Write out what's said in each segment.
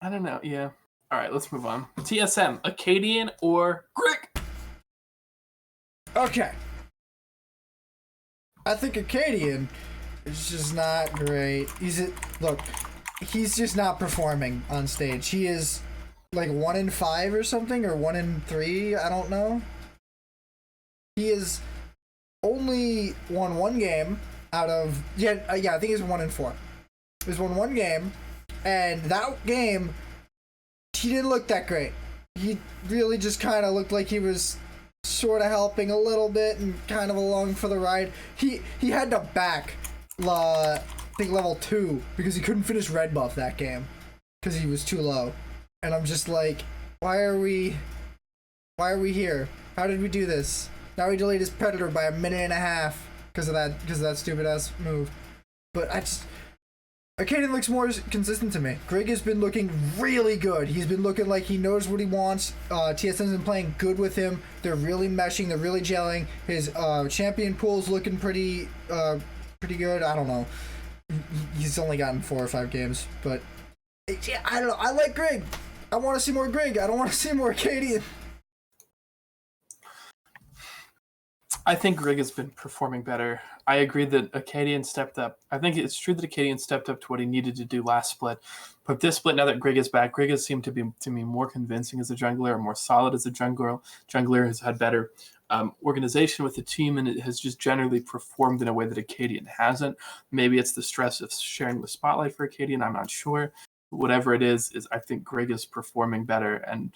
I don't know. Yeah. All right, let's move on. TSM, Akaadian or Grig? Okay. I think Akaadian is just not great. He's just not performing on stage. He is like 1 in 5 or something, or 1 in 3. I don't know. He is only won 1 game out of I think he's 1 in 4. He's won 1 game, and that game he didn't look that great. He really just kind of looked like he was sort of helping a little bit and kind of along for the ride. He had to back I think level 2 because he couldn't finish red buff that game because he was too low. And I'm just like, why are we here? How did we do this? Now he delayed his predator by 1.5 minutes because of that stupid ass move. But Akaadian looks more consistent to me. Grig has been looking really good. He's been looking like he knows what he wants. TSM's been playing good with him. They're really meshing. They're really gelling. His champion pool's looking pretty good. I don't know. He's only gotten 4 or 5 games, but yeah, I don't know. I like Grig. I want to see more Grig. I don't want to see more Akaadian. I think Grig has been performing better. I agree that Akaadian stepped up. I think it's true that Akaadian stepped up to what he needed to do last split. But this split, now that Grig is back, Grig has seemed to me more convincing as a jungler, more solid as a jungler. Jungler has had better organization with the team, and it has just generally performed in a way that Akaadian hasn't. Maybe it's the stress of sharing the spotlight for Akaadian. I'm not sure. Whatever it is I think Grig is performing better, and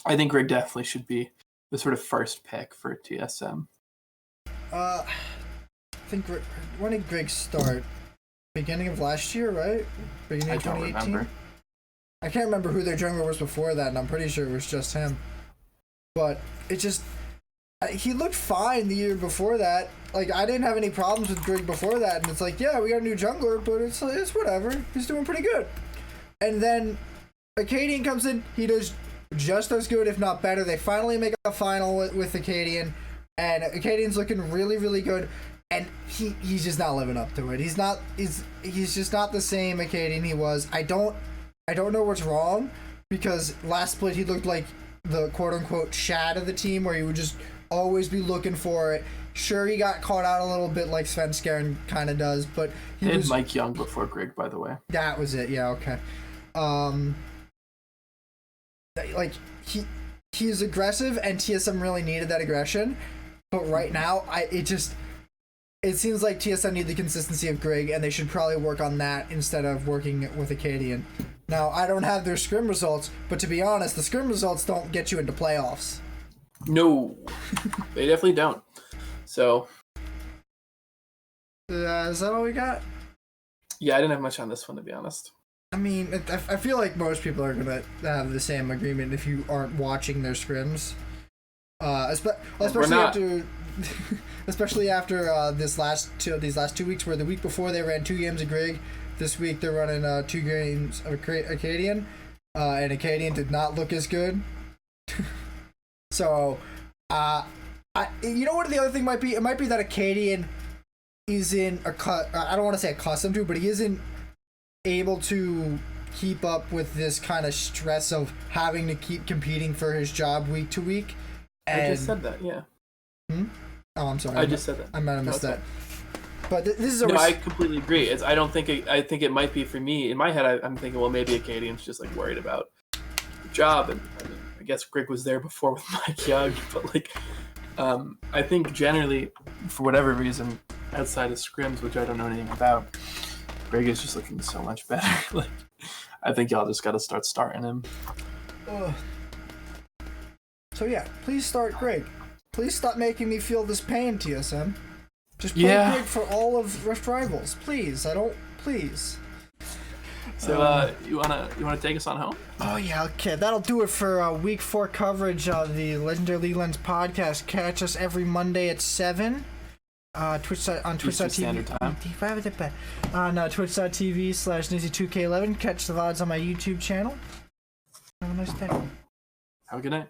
I think Grig definitely should be the sort of first pick for TSM. I think when did Grig start? Beginning of last year, right? Beginning of 2018? Remember. I can't remember who their jungler was before that, and I'm pretty sure it was just him. But it just... he looked fine the year before that. Like, I didn't have any problems with Grig before that, and it's like, yeah, we got a new jungler, but it's whatever. He's doing pretty good. And then Akaadian comes in, he does just as good, if not better. They finally make a final with Akaadian, and Akaadian's looking really, really good. And he's just not living up to it. He's just not the same Akaadian he was. I don't know what's wrong, because last split he looked like the quote unquote Shad of the team, where he would just always be looking for it. Sure, he got caught out a little bit like Svenskeren kind of does, but he was Mike Young before Grig, by the way. That was it. Yeah, okay. Like he's aggressive, and TSM really needed that aggression. But right now, it seems like TSM need the consistency of Grig, and they should probably work on that instead of working with Akaadian. Now, I don't have their scrim results, but to be honest, the scrim results don't get you into playoffs. No, they definitely don't. So, is that all we got? Yeah, I didn't have much on this one, to be honest. I mean, I feel like most people are gonna have the same agreement if you aren't watching their scrims. Especially after these last 2 weeks, where the week before they ran 2 games of Grig, this week they're running 2 games of Akaadian, and Akaadian did not look as good. So, you know what the other thing might be? It might be that Akaadian isn't I don't want to say accustomed to, but he isn't able to keep up with this kind of stress of having to keep competing for his job week to week. And... I just said that, yeah. Oh, I'm sorry. I just said that. I might have missed that. But this is No, I completely agree. I think it might be for me. In my head, I'm thinking, well, maybe Akaadian's just like worried about the job, and I mean, I guess Grig was there before with Mike Young, but like, I think generally, for whatever reason, outside of scrims, which I don't know anything about, Grig is just looking so much better. Like, I think y'all just got to start starting him. So yeah, please start Grig. Please stop making me feel this pain, TSM. Just play Grig for all of Rift Rivals, please. Please. So you wanna take us on home? Oh yeah, okay. That'll do it for week 4 coverage of the Legendary League Lens podcast. Catch us every Monday at 7. On Twitch.tv. On Twitch.tv/NizzyTV2K11. Catch the VODs on my YouTube channel. Have a nice day. Have a good night.